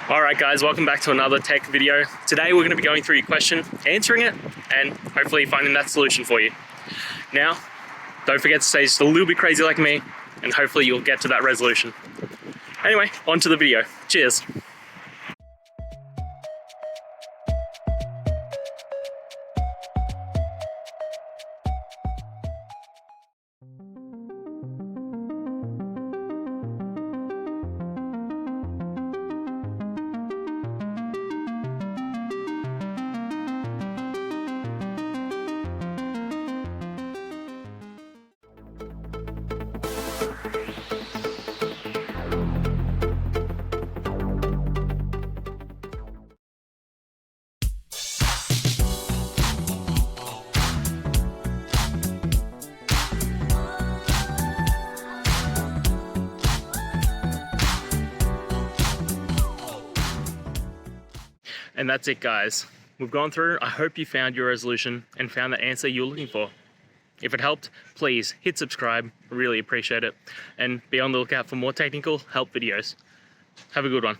Alright guys, welcome back to another tech video. Today we're going to be going through your question, answering it, and hopefully finding that solution for you. Now, don't forget to stay just a little bit crazy like me, and hopefully you'll get to that resolution. Anyway, on to the video. Cheers. And that's it guys. We've gone through. I hope you found your resolution and found the answer you were looking for. If it helped, please hit subscribe. I really appreciate it. And be on the lookout for more technical help videos. Have a good one.